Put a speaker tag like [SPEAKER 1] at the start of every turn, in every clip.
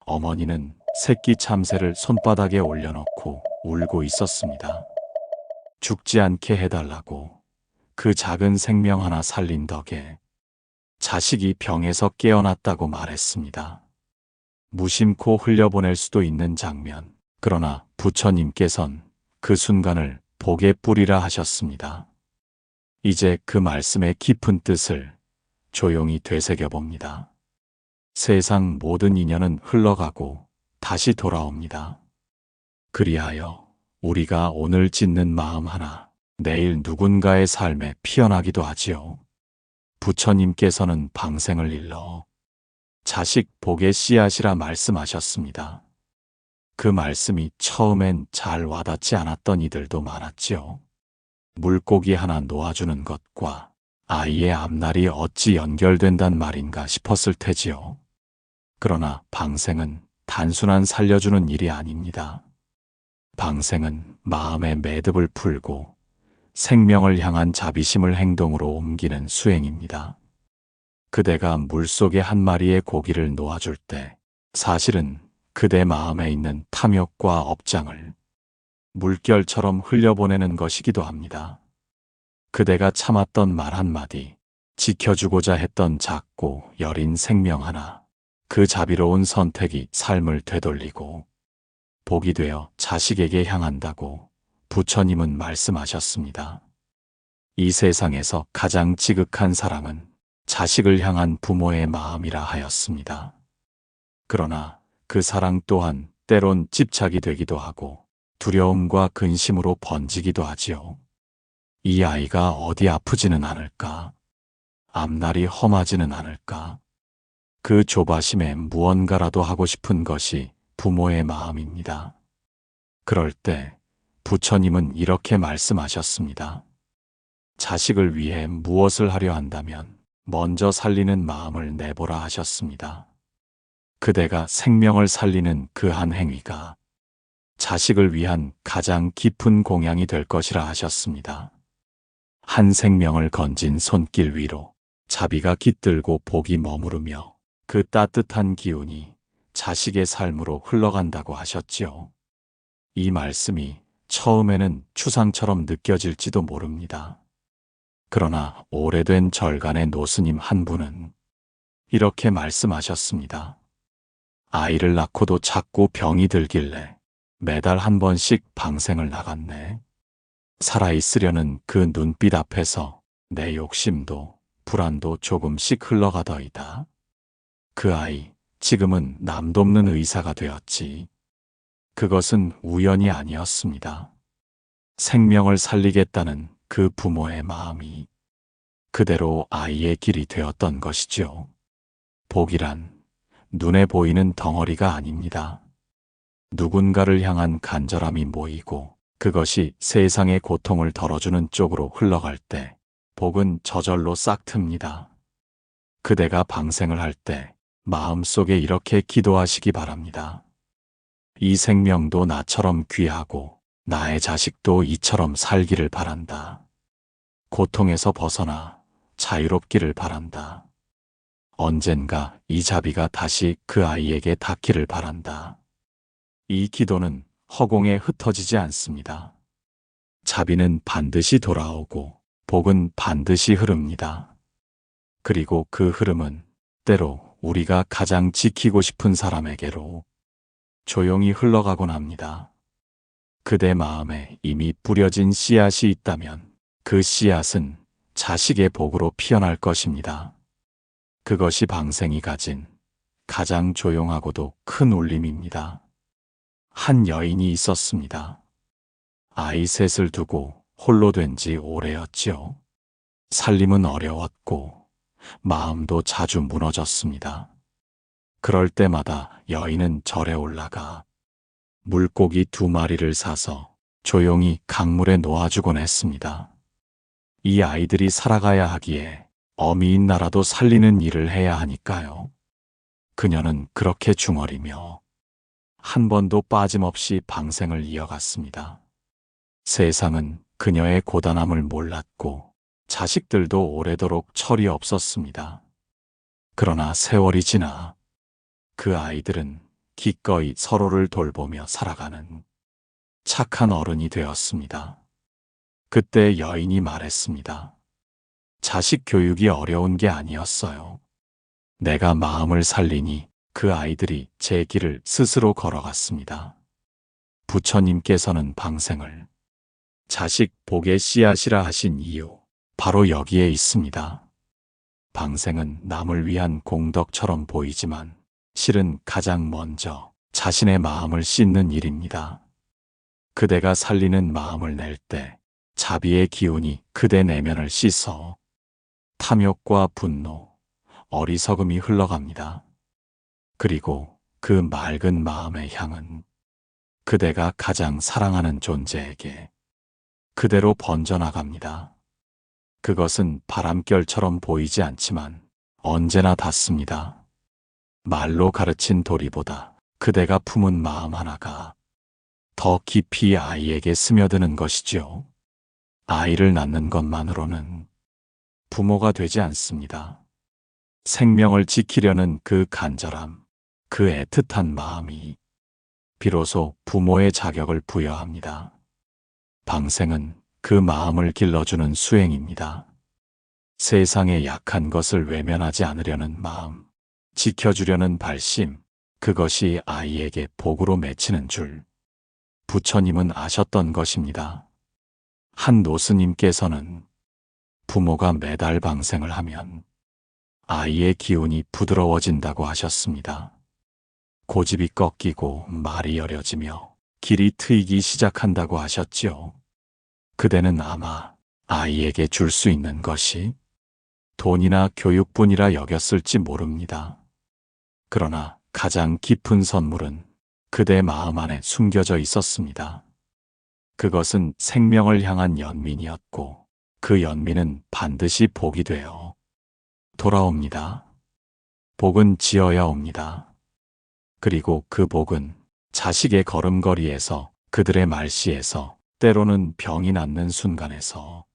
[SPEAKER 1] 어머니는 새끼 참새를 손바닥에 올려놓고 울고 있었습니다. 죽지 않게 해달라고 그 작은 생명 하나 살린 덕에 자식이 병에서 깨어났다고 말했습니다. 무심코 흘려보낼 수도 있는 장면. 그러나 부처님께선 그 순간을 복의 뿌리라 하셨습니다. 이제 그 말씀의 깊은 뜻을 조용히 되새겨봅니다. 세상 모든 인연은 흘러가고 다시 돌아옵니다. 그리하여 우리가 오늘 짓는 마음 하나, 내일 누군가의 삶에 피어나기도 하지요. 부처님께서는 방생을 일러 자식 복의 씨앗이라 말씀하셨습니다. 그 말씀이 처음엔 잘 와닿지 않았던 이들도 많았지요. 물고기 하나 놓아주는 것과 아이의 앞날이 어찌 연결된단 말인가 싶었을 테지요. 그러나 방생은 단순한 살려주는 일이 아닙니다. 방생은 마음의 매듭을 풀고 생명을 향한 자비심을 행동으로 옮기는 수행입니다. 그대가 물속에 한 마리의 고기를 놓아줄 때 사실은 그대 마음에 있는 탐욕과 업장을 물결처럼 흘려보내는 것이기도 합니다. 그대가 참았던 말 한마디, 지켜주고자 했던 작고 여린 생명 하나, 그 자비로운 선택이 삶을 되돌리고 복이 되어 자식에게 향한다고 부처님은 말씀하셨습니다. 이 세상에서 가장 지극한 사랑은 자식을 향한 부모의 마음이라 하였습니다. 그러나 그 사랑 또한 때론 집착이 되기도 하고 두려움과 근심으로 번지기도 하지요. 이 아이가 어디 아프지는 않을까? 앞날이 험하지는 않을까? 그 조바심에 무언가라도 하고 싶은 것이 부모의 마음입니다. 그럴 때 부처님은 이렇게 말씀하셨습니다. 자식을 위해 무엇을 하려 한다면 먼저 살리는 마음을 내보라 하셨습니다. 그대가 생명을 살리는 그 한 행위가 자식을 위한 가장 깊은 공양이 될 것이라 하셨습니다. 한 생명을 건진 손길 위로 자비가 깃들고 복이 머무르며 그 따뜻한 기운이 자식의 삶으로 흘러간다고 하셨지요. 이 말씀이 처음에는 추상처럼 느껴질지도 모릅니다. 그러나 오래된 절간의 노스님 한 분은 이렇게 말씀하셨습니다. 아이를 낳고도 자꾸 병이 들길래 매달 한 번씩 방생을 나갔네. 살아있으려는 그 눈빛 앞에서 내 욕심도 불안도 조금씩 흘러가더이다. 그 아이 지금은 남 돕는 의사가 되었지. 그것은 우연이 아니었습니다. 생명을 살리겠다는 그 부모의 마음이 그대로 아이의 길이 되었던 것이죠. 복이란 눈에 보이는 덩어리가 아닙니다. 누군가를 향한 간절함이 모이고 그것이 세상의 고통을 덜어주는 쪽으로 흘러갈 때 복은 저절로 싹 틉니다. 그대가 방생을 할 때 마음속에 이렇게 기도하시기 바랍니다. 이 생명도 나처럼 귀하고 나의 자식도 이처럼 살기를 바란다. 고통에서 벗어나 자유롭기를 바란다. 언젠가 이 자비가 다시 그 아이에게 닿기를 바란다. 이 기도는 허공에 흩어지지 않습니다. 자비는 반드시 돌아오고 복은 반드시 흐릅니다. 그리고 그 흐름은 때로 우리가 가장 지키고 싶은 사람에게로 조용히 흘러가곤 합니다. 그대 마음에 이미 뿌려진 씨앗이 있다면 그 씨앗은 자식의 복으로 피어날 것입니다. 그것이 방생이 가진 가장 조용하고도 큰 울림입니다. 한 여인이 있었습니다. 아이 셋을 두고 홀로 된 지 오래였지요. 살림은 어려웠고 마음도 자주 무너졌습니다. 그럴 때마다 여인은 절에 올라가 물고기 2마리를 사서 조용히 강물에 놓아주곤 했습니다. 이 아이들이 살아가야 하기에 어미인 나라도 살리는 일을 해야 하니까요. 그녀는 그렇게 중얼이며 한 번도 빠짐없이 방생을 이어갔습니다. 세상은 그녀의 고단함을 몰랐고 자식들도 오래도록 철이 없었습니다. 그러나 세월이 지나 그 아이들은 기꺼이 서로를 돌보며 살아가는 착한 어른이 되었습니다. 그때 여인이 말했습니다. 자식 교육이 어려운 게 아니었어요. 내가 마음을 살리니 그 아이들이 제 길을 스스로 걸어갔습니다. 부처님께서는 방생을 자식 복의 씨앗이라 하신 이유, 바로 여기에 있습니다. 방생은 남을 위한 공덕처럼 보이지만 실은 가장 먼저 자신의 마음을 씻는 일입니다. 그대가 살리는 마음을 낼 때 자비의 기운이 그대 내면을 씻어 탐욕과 분노, 어리석음이 흘러갑니다. 그리고 그 맑은 마음의 향은 그대가 가장 사랑하는 존재에게 그대로 번져나갑니다. 그것은 바람결처럼 보이지 않지만 언제나 닿습니다. 말로 가르친 도리보다 그대가 품은 마음 하나가 더 깊이 아이에게 스며드는 것이지요. 아이를 낳는 것만으로는 부모가 되지 않습니다. 생명을 지키려는 그 간절함, 그 애틋한 마음이 비로소 부모의 자격을 부여합니다. 방생은 그 마음을 길러주는 수행입니다. 세상의 약한 것을 외면하지 않으려는 마음, 지켜주려는 발심, 그것이 아이에게 복으로 맺히는 줄 부처님은 아셨던 것입니다. 한 노스님께서는 부모가 매달 방생을 하면 아이의 기운이 부드러워진다고 하셨습니다. 고집이 꺾이고 말이 여려지며 길이 트이기 시작한다고 하셨지요. 그대는 아마 아이에게 줄 수 있는 것이 돈이나 교육뿐이라 여겼을지 모릅니다. 그러나 가장 깊은 선물은 그대 마음 안에 숨겨져 있었습니다. 그것은 생명을 향한 연민이었고 그 연민은 반드시 복이 되어 돌아옵니다. 복은 지어야 옵니다. 그리고 그 복은 자식의 걸음걸이에서, 그들의 말씨에서, 때로는 병이 낫는 순간에서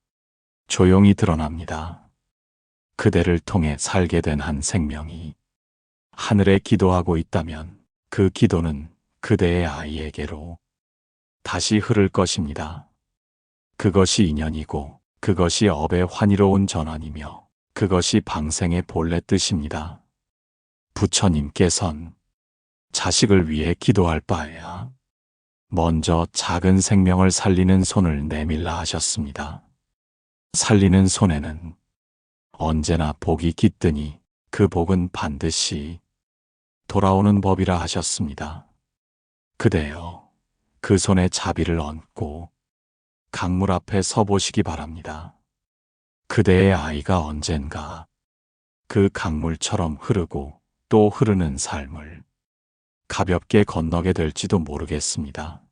[SPEAKER 1] 조용히 드러납니다. 그대를 통해 살게 된 한 생명이 하늘에 기도하고 있다면 그 기도는 그대의 아이에게로 다시 흐를 것입니다. 그것이 인연이고 그것이 업의 환희로운 전환이며 그것이 방생의 본래 뜻입니다. 부처님께선 자식을 위해 기도할 바에야 먼저 작은 생명을 살리는 손을 내밀라 하셨습니다. 살리는 손에는 언제나 복이 깃드니 그 복은 반드시 돌아오는 법이라 하셨습니다. 그대여, 그 손에 자비를 얹고 강물 앞에 서보시기 바랍니다. 그대의 아이가 언젠가 그 강물처럼 흐르고 또 흐르는 삶을 가볍게 건너게 될지도 모르겠습니다.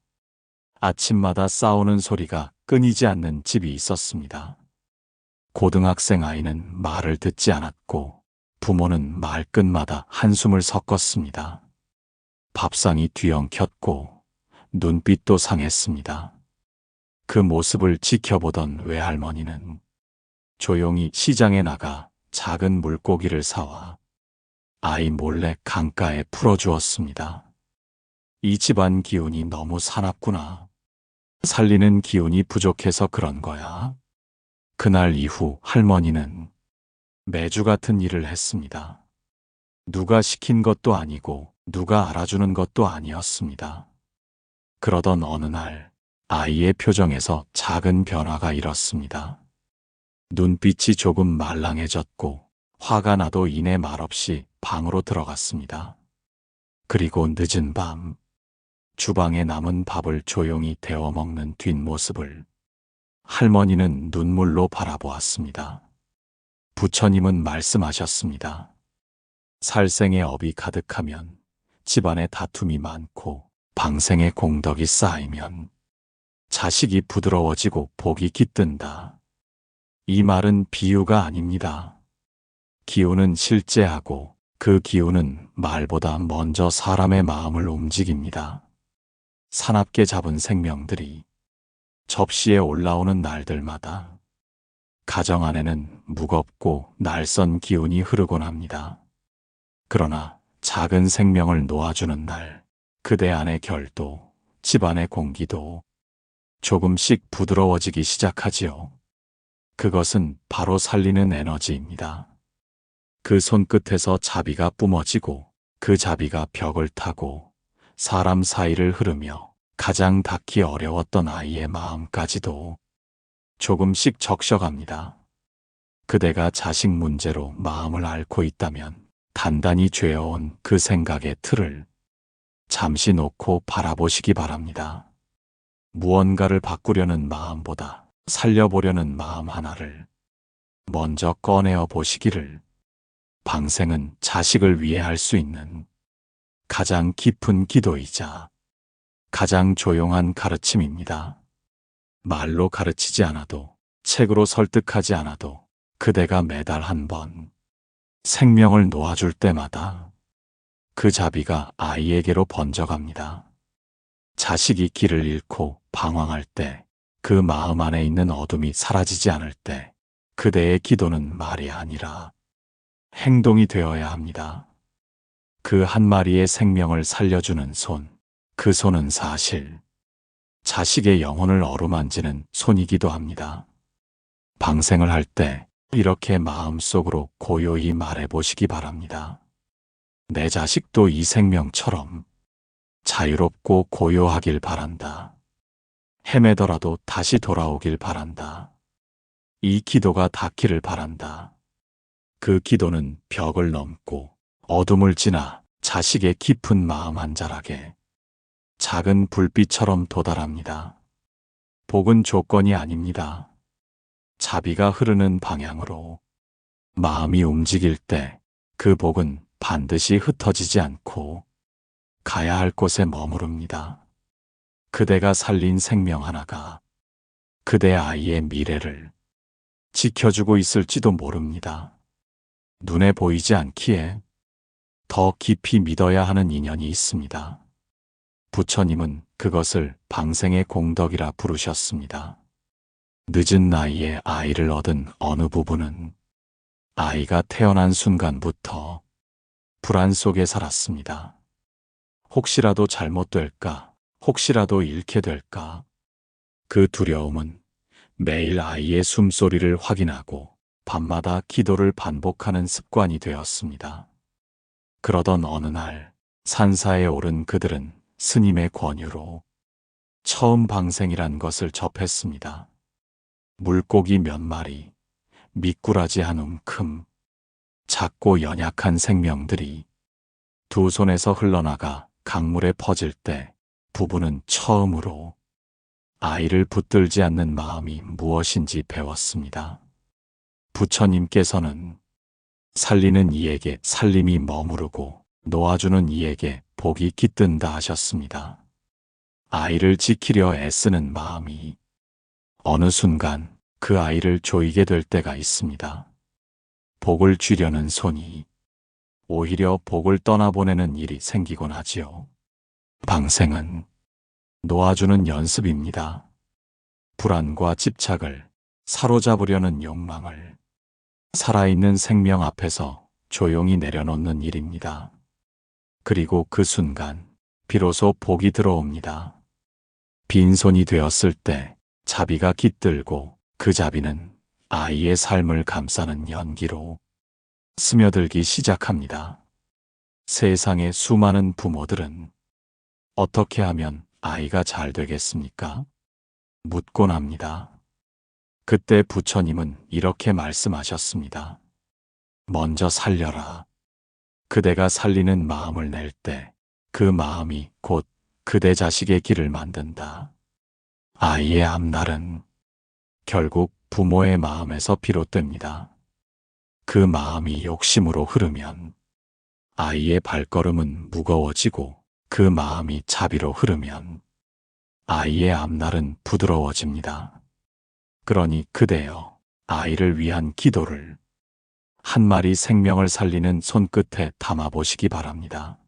[SPEAKER 1] 아침마다 싸우는 소리가 끊이지 않는 집이 있었습니다. 고등학생 아이는 말을 듣지 않았고 부모는 말끝마다 한숨을 섞었습니다. 밥상이 뒤엉켰고 눈빛도 상했습니다. 그 모습을 지켜보던 외할머니는 조용히 시장에 나가 작은 물고기를 사와 아이 몰래 강가에 풀어주었습니다. 이 집안 기운이 너무 사납구나. 살리는 기운이 부족해서 그런 거야. 그날 이후 할머니는 매주 같은 일을 했습니다. 누가 시킨 것도 아니고 누가 알아주는 것도 아니었습니다. 그러던 어느 날 아이의 표정에서 작은 변화가 일었습니다. 눈빛이 조금 말랑해졌고 화가 나도 이내 말없이 방으로 들어갔습니다. 그리고 늦은 밤 주방에 남은 밥을 조용히 데워 먹는 뒷모습을 할머니는 눈물로 바라보았습니다. 부처님은 말씀하셨습니다. 살생의 업이 가득하면 집안에 다툼이 많고 방생의 공덕이 쌓이면 자식이 부드러워지고 복이 깃든다. 이 말은 비유가 아닙니다. 기운은 실제하고 그 기운은 말보다 먼저 사람의 마음을 움직입니다. 사납게 잡은 생명들이 접시에 올라오는 날들마다 가정 안에는 무겁고 날선 기운이 흐르곤 합니다. 그러나 작은 생명을 놓아주는 날, 그대 안의 결도, 집안의 공기도 조금씩 부드러워지기 시작하지요. 그것은 바로 살리는 에너지입니다. 그 손끝에서 자비가 뿜어지고 그 자비가 벽을 타고 사람 사이를 흐르며 가장 닿기 어려웠던 아이의 마음까지도 조금씩 적셔갑니다. 그대가 자식 문제로 마음을 앓고 있다면 단단히 죄어온 그 생각의 틀을 잠시 놓고 바라보시기 바랍니다. 무언가를 바꾸려는 마음보다 살려보려는 마음 하나를 먼저 꺼내어 보시기를. 방생은 자식을 위해 할 수 있는 가장 깊은 기도이자 가장 조용한 가르침입니다. 말로 가르치지 않아도, 책으로 설득하지 않아도 그대가 매달 한 번 생명을 놓아줄 때마다 그 자비가 아이에게로 번져갑니다. 자식이 길을 잃고 방황할 때, 그 마음 안에 있는 어둠이 사라지지 않을 때 그대의 기도는 말이 아니라 행동이 되어야 합니다. 그 한 마리의 생명을 살려주는 손, 그 손은 사실 자식의 영혼을 어루만지는 손이기도 합니다. 방생을 할 때 이렇게 마음속으로 고요히 말해보시기 바랍니다. 내 자식도 이 생명처럼 자유롭고 고요하길 바란다. 헤매더라도 다시 돌아오길 바란다. 이 기도가 닿기를 바란다. 그 기도는 벽을 넘고 어둠을 지나 자식의 깊은 마음 한 자락에 작은 불빛처럼 도달합니다. 복은 조건이 아닙니다. 자비가 흐르는 방향으로 마음이 움직일 때 그 복은 반드시 흩어지지 않고 가야 할 곳에 머무릅니다. 그대가 살린 생명 하나가 그대 아이의 미래를 지켜주고 있을지도 모릅니다. 눈에 보이지 않기에 더 깊이 믿어야 하는 인연이 있습니다. 부처님은 그것을 방생의 공덕이라 부르셨습니다. 늦은 나이에 아이를 얻은 어느 부부는 아이가 태어난 순간부터 불안 속에 살았습니다. 혹시라도 잘못될까, 혹시라도 잃게 될까. 그 두려움은 매일 아이의 숨소리를 확인하고 밤마다 기도를 반복하는 습관이 되었습니다. 그러던 어느 날 산사에 오른 그들은 스님의 권유로 처음 방생이란 것을 접했습니다. 물고기 몇 마리, 미꾸라지 한 움큼, 작고 연약한 생명들이 두 손에서 흘러나가 강물에 퍼질 때 부부는 처음으로 아이를 붙들지 않는 마음이 무엇인지 배웠습니다. 부처님께서는 살리는 이에게 살림이 머무르고 놓아주는 이에게 복이 깃든다 하셨습니다. 아이를 지키려 애쓰는 마음이 어느 순간 그 아이를 조이게 될 때가 있습니다. 복을 쥐려는 손이 오히려 복을 떠나보내는 일이 생기곤 하지요. 방생은 놓아주는 연습입니다. 불안과 집착을 사로잡으려는 욕망을 살아있는 생명 앞에서 조용히 내려놓는 일입니다. 그리고 그 순간 비로소 복이 들어옵니다. 빈손이 되었을 때 자비가 깃들고 그 자비는 아이의 삶을 감싸는 연기로 스며들기 시작합니다. 세상의 수많은 부모들은 어떻게 하면 아이가 잘 되겠습니까? 묻곤 합니다. 그때 부처님은 이렇게 말씀하셨습니다. 먼저 살려라. 그대가 살리는 마음을 낼 때 그 마음이 곧 그대 자식의 길을 만든다. 아이의 앞날은 결국 부모의 마음에서 비롯됩니다. 그 마음이 욕심으로 흐르면 아이의 발걸음은 무거워지고 그 마음이 자비로 흐르면 아이의 앞날은 부드러워집니다. 그러니 그대여 아이를 위한 기도를 한 마리 생명을 살리는 손끝에 담아보시기 바랍니다.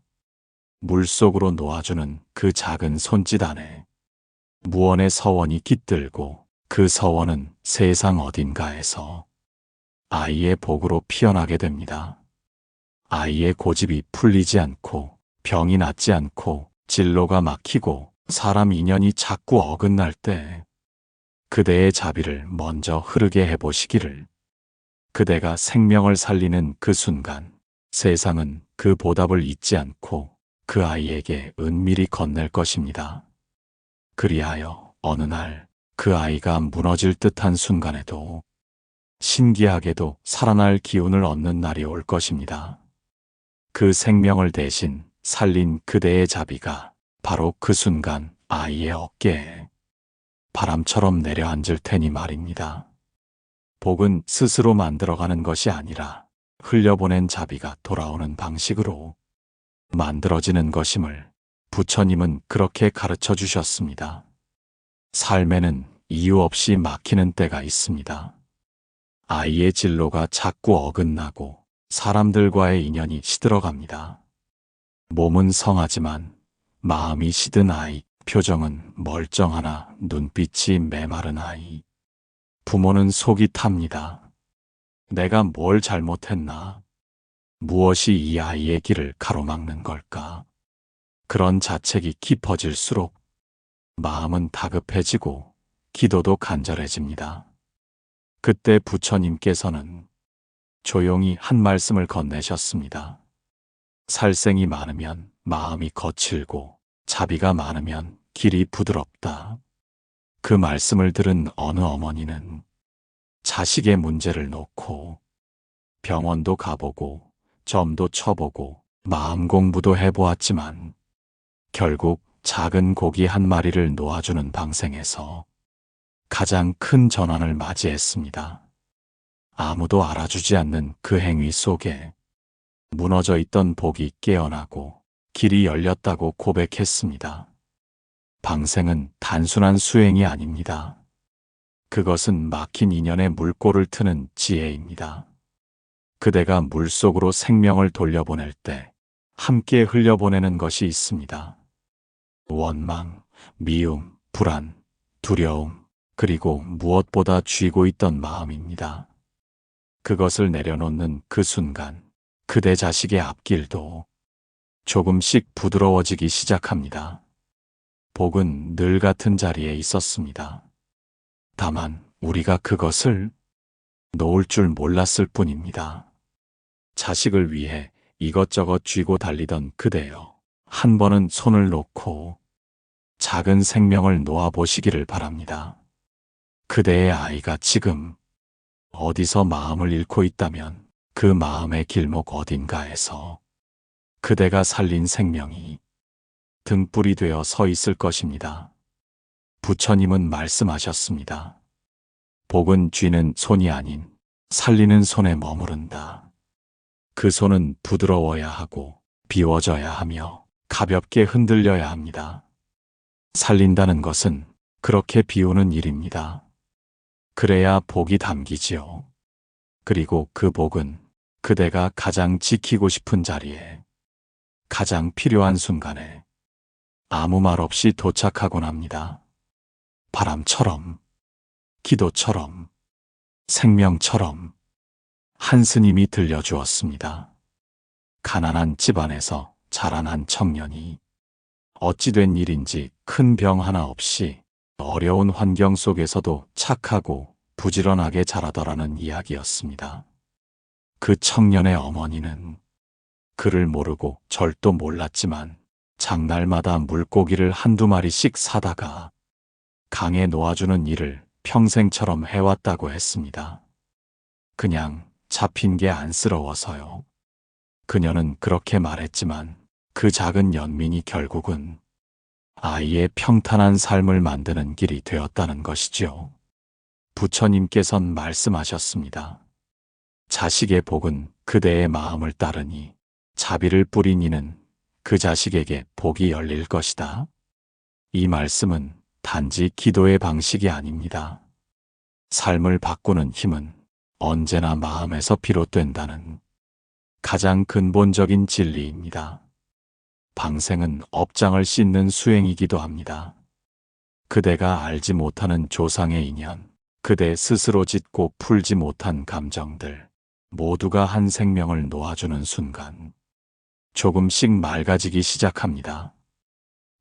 [SPEAKER 1] 물속으로 놓아주는 그 작은 손짓 안에 무언의 서원이 깃들고 그 서원은 세상 어딘가에서 아이의 복으로 피어나게 됩니다. 아이의 고집이 풀리지 않고 병이 낫지 않고 진로가 막히고 사람 인연이 자꾸 어긋날 때 그대의 자비를 먼저 흐르게 해보시기를. 그대가 생명을 살리는 그 순간 세상은 그 보답을 잊지 않고 그 아이에게 은밀히 건넬 것입니다. 그리하여 어느 날 그 아이가 무너질 듯한 순간에도 신기하게도 살아날 기운을 얻는 날이 올 것입니다. 그 생명을 대신 살린 그대의 자비가 바로 그 순간 아이의 어깨에 바람처럼 내려앉을 테니 말입니다. 복은 스스로 만들어가는 것이 아니라 흘려보낸 자비가 돌아오는 방식으로 만들어지는 것임을 부처님은 그렇게 가르쳐 주셨습니다. 삶에는 이유 없이 막히는 때가 있습니다. 아이의 진로가 자꾸 어긋나고 사람들과의 인연이 시들어갑니다. 몸은 성하지만 마음이 시든 아이, 표정은 멀쩡하나 눈빛이 메마른 아이. 부모는 속이 탑니다. 내가 뭘 잘못했나? 무엇이 이 아이의 길을 가로막는 걸까? 그런 자책이 깊어질수록 마음은 다급해지고 기도도 간절해집니다. 그때 부처님께서는 조용히 한 말씀을 건네셨습니다. 살생이 많으면 마음이 거칠고 자비가 많으면 길이 부드럽다. 그 말씀을 들은 어느 어머니는 자식의 문제를 놓고 병원도 가보고 점도 쳐보고 마음 공부도 해보았지만 결국 작은 고기 한 마리를 놓아주는 방생에서 가장 큰 전환을 맞이했습니다. 아무도 알아주지 않는 그 행위 속에 무너져 있던 복이 깨어나고 길이 열렸다고 고백했습니다. 방생은 단순한 수행이 아닙니다. 그것은 막힌 인연의 물꼬를 트는 지혜입니다. 그대가 물속으로 생명을 돌려보낼 때 함께 흘려보내는 것이 있습니다. 원망, 미움, 불안, 두려움, 그리고 무엇보다 쥐고 있던 마음입니다. 그것을 내려놓는 그 순간 그대 자식의 앞길도 조금씩 부드러워지기 시작합니다. 복은 늘 같은 자리에 있었습니다. 다만 우리가 그것을 놓을 줄 몰랐을 뿐입니다. 자식을 위해 이것저것 쥐고 달리던 그대여, 한 번은 손을 놓고 작은 생명을 놓아보시기를 바랍니다. 그대의 아이가 지금 어디서 마음을 잃고 있다면 그 마음의 길목 어딘가에서 그대가 살린 생명이 등불이 되어 서 있을 것입니다. 부처님은 말씀하셨습니다. 복은 쥐는 손이 아닌 살리는 손에 머무른다. 그 손은 부드러워야 하고 비워져야 하며 가볍게 흔들려야 합니다. 살린다는 것은 그렇게 비우는 일입니다. 그래야 복이 담기지요. 그리고 그 복은 그대가 가장 지키고 싶은 자리에 가장 필요한 순간에 아무 말 없이 도착하곤 합니다. 바람처럼, 기도처럼, 생명처럼 한 스님이 들려주었습니다. 가난한 집안에서 자란 청년이 어찌된 일인지 큰 병 하나 없이 어려운 환경 속에서도 착하고 부지런하게 자라더라는 이야기였습니다. 그 청년의 어머니는 그를 모르고 절도 몰랐지만 장날마다 물고기를 한두 마리씩 사다가 강에 놓아주는 일을 평생처럼 해왔다고 했습니다. 그냥 잡힌 게 안쓰러워서요. 그녀는 그렇게 말했지만 그 작은 연민이 결국은 아이의 평탄한 삶을 만드는 길이 되었다는 것이지요. 부처님께선 말씀하셨습니다. 자식의 복은 그대의 마음을 따르니 자비를 뿌린 이는 그 자식에게 복이 열릴 것이다. 이 말씀은 단지 기도의 방식이 아닙니다. 삶을 바꾸는 힘은 언제나 마음에서 비롯된다는 가장 근본적인 진리입니다. 방생은 업장을 씻는 수행이기도 합니다. 그대가 알지 못하는 조상의 인연, 그대 스스로 짓고 풀지 못한 감정들, 모두가 한 생명을 놓아주는 순간 조금씩 맑아지기 시작합니다.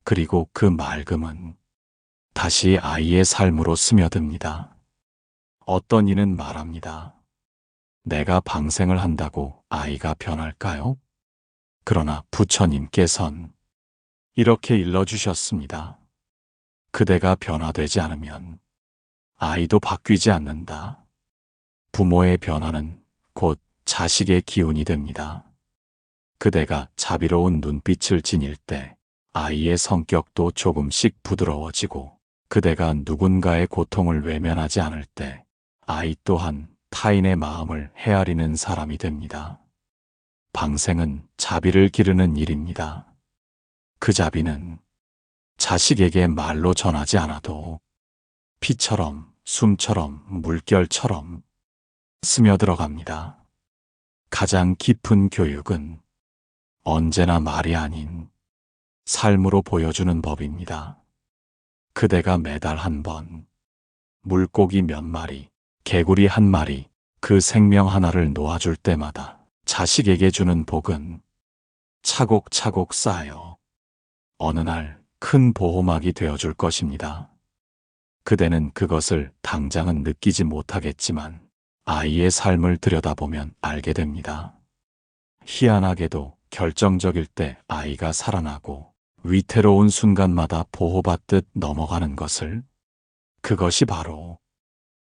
[SPEAKER 1] 그리고 그 맑음은 다시 아이의 삶으로 스며듭니다. 어떤 이는 말합니다. 내가 방생을 한다고 아이가 변할까요? 그러나 부처님께선 이렇게 일러주셨습니다. 그대가 변화되지 않으면 아이도 바뀌지 않는다. 부모의 변화는 곧 자식의 기운이 됩니다. 그대가 자비로운 눈빛을 지닐 때 아이의 성격도 조금씩 부드러워지고, 그대가 누군가의 고통을 외면하지 않을 때 아이 또한 타인의 마음을 헤아리는 사람이 됩니다. 방생은 자비를 기르는 일입니다. 그 자비는 자식에게 말로 전하지 않아도 피처럼, 숨처럼, 물결처럼 스며들어갑니다. 가장 깊은 교육은 언제나 말이 아닌 삶으로 보여주는 법입니다. 그대가 매달 한 번, 물고기 몇 마리, 개구리 한 마리, 그 생명 하나를 놓아줄 때마다 자식에게 주는 복은 차곡차곡 쌓여 어느 날 큰 보호막이 되어줄 것입니다. 그대는 그것을 당장은 느끼지 못하겠지만 아이의 삶을 들여다보면 알게 됩니다. 희한하게도 결정적일 때 아이가 살아나고 위태로운 순간마다 보호받듯 넘어가는 것을, 그것이 바로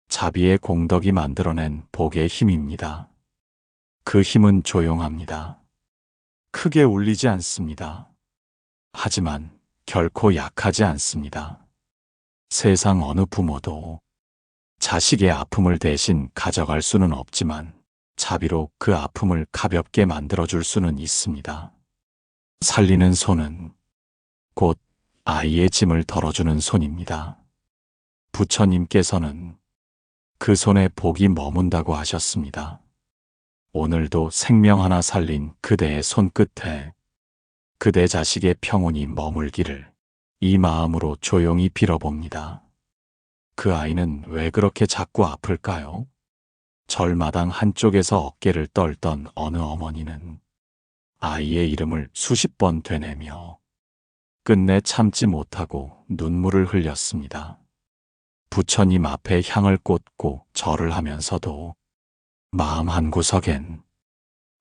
[SPEAKER 1] 자비의 공덕이 만들어낸 복의 힘입니다. 그 힘은 조용합니다. 크게 울리지 않습니다. 하지만 결코 약하지 않습니다. 세상 어느 부모도 자식의 아픔을 대신 가져갈 수는 없지만 자비로 그 아픔을 가볍게 만들어줄 수는 있습니다. 살리는 손은 곧 아이의 짐을 덜어주는 손입니다. 부처님께서는 그 손에 복이 머문다고 하셨습니다. 오늘도 생명 하나 살린 그대의 손끝에 그대 자식의 평온이 머물기를 이 마음으로 조용히 빌어봅니다. 그 아이는 왜 그렇게 자꾸 아플까요? 절마당 한쪽에서 어깨를 떨던 어느 어머니는 아이의 이름을 수십 번 되뇌며 끝내 참지 못하고 눈물을 흘렸습니다. 부처님 앞에 향을 꽂고 절을 하면서도 마음 한구석엔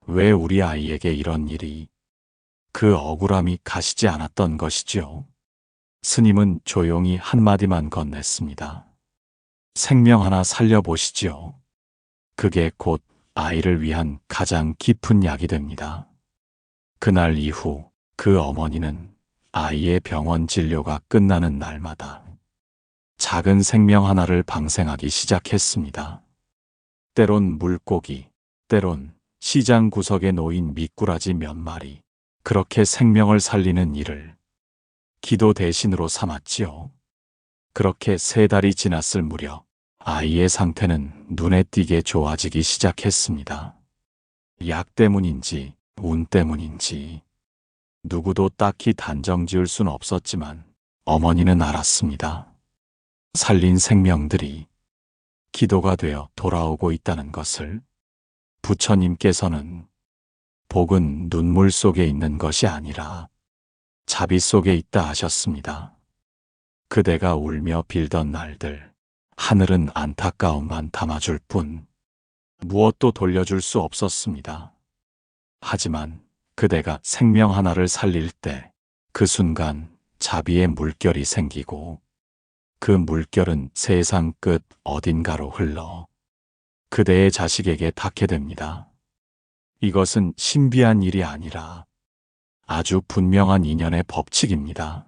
[SPEAKER 1] 왜 우리 아이에게 이런 일이, 그 억울함이 가시지 않았던 것이지요. 스님은 조용히 한마디만 건넸습니다. 생명 하나 살려보시지요. 그게 곧 아이를 위한 가장 깊은 약이 됩니다. 그날 이후 그 어머니는 아이의 병원 진료가 끝나는 날마다 작은 생명 하나를 방생하기 시작했습니다. 때론 물고기, 때론 시장 구석에 놓인 미꾸라지 몇 마리, 그렇게 생명을 살리는 일을 기도 대신으로 삼았지요. 그렇게 3달이 지났을 무렵 아이의 상태는 눈에 띄게 좋아지기 시작했습니다. 약 때문인지 운 때문인지 누구도 딱히 단정 지을 순 없었지만 어머니는 알았습니다. 살린 생명들이 기도가 되어 돌아오고 있다는 것을. 부처님께서는 복은 눈물 속에 있는 것이 아니라 자비 속에 있다 하셨습니다. 그대가 울며 빌던 날들, 하늘은 안타까움만 담아줄 뿐 무엇도 돌려줄 수 없었습니다. 하지만 그대가 생명 하나를 살릴 때 그 순간 자비의 물결이 생기고, 그 물결은 세상 끝 어딘가로 흘러 그대의 자식에게 닿게 됩니다. 이것은 신비한 일이 아니라 아주 분명한 인연의 법칙입니다.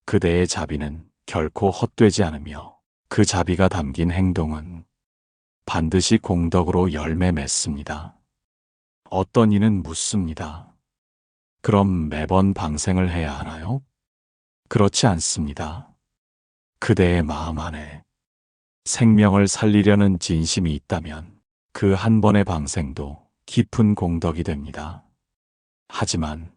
[SPEAKER 1] 그대의 자비는 결코 헛되지 않으며 그 자비가 담긴 행동은 반드시 공덕으로 열매 맺습니다. 어떤 이는 묻습니다. 그럼 매번 방생을 해야 하나요? 그렇지 않습니다. 그대의 마음 안에 생명을 살리려는 진심이 있다면 그 한 번의 방생도 깊은 공덕이 됩니다. 하지만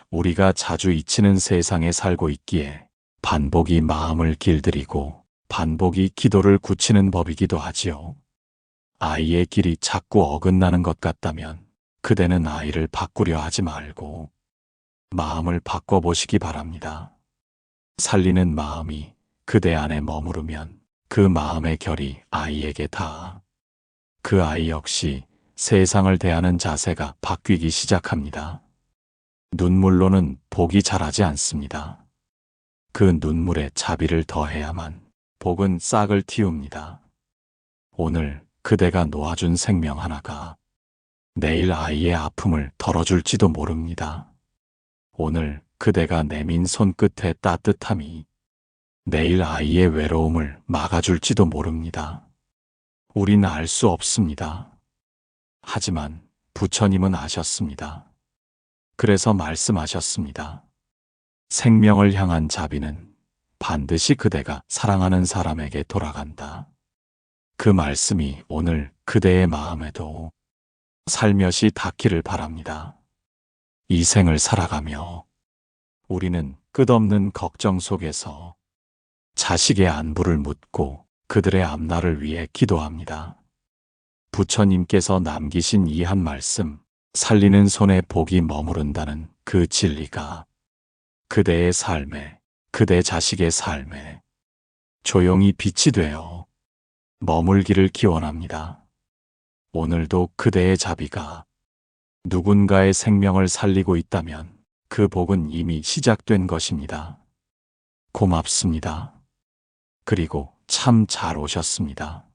[SPEAKER 1] 우리가 자주 잊히는 세상에 살고 있기에 반복이 마음을 길들이고 반복이 기도를 굳히는 법이기도 하지요. 아이의 길이 자꾸 어긋나는 것 같다면 그대는 아이를 바꾸려 하지 말고 마음을 바꿔보시기 바랍니다. 살리는 마음이 그대 안에 머무르면 그 마음의 결이 아이에게 닿아 그 아이 역시 세상을 대하는 자세가 바뀌기 시작합니다. 눈물로는 복이 자라지 않습니다. 그 눈물에 자비를 더해야만 복은 싹을 틔웁니다. 오늘 그대가 놓아준 생명 하나가 내일 아이의 아픔을 덜어줄지도 모릅니다. 오늘 그대가 내민 손끝의 따뜻함이 내일 아이의 외로움을 막아줄지도 모릅니다. 우린 알 수 없습니다. 하지만 부처님은 아셨습니다. 그래서 말씀하셨습니다. 생명을 향한 자비는 반드시 그대가 사랑하는 사람에게 돌아간다. 그 말씀이 오늘 그대의 마음에도 살며시 닿기를 바랍니다. 이 생을 살아가며 우리는 끝없는 걱정 속에서 자식의 안부를 묻고 그들의 앞날을 위해 기도합니다. 부처님께서 남기신 이 한 말씀, 살리는 손에 복이 머무른다는 그 진리가 그대의 삶에, 그대 자식의 삶에 조용히 빛이 되어 머물기를 기원합니다. 오늘도 그대의 자비가 누군가의 생명을 살리고 있다면 그 복은 이미 시작된 것입니다. 고맙습니다. 그리고 참 잘 오셨습니다.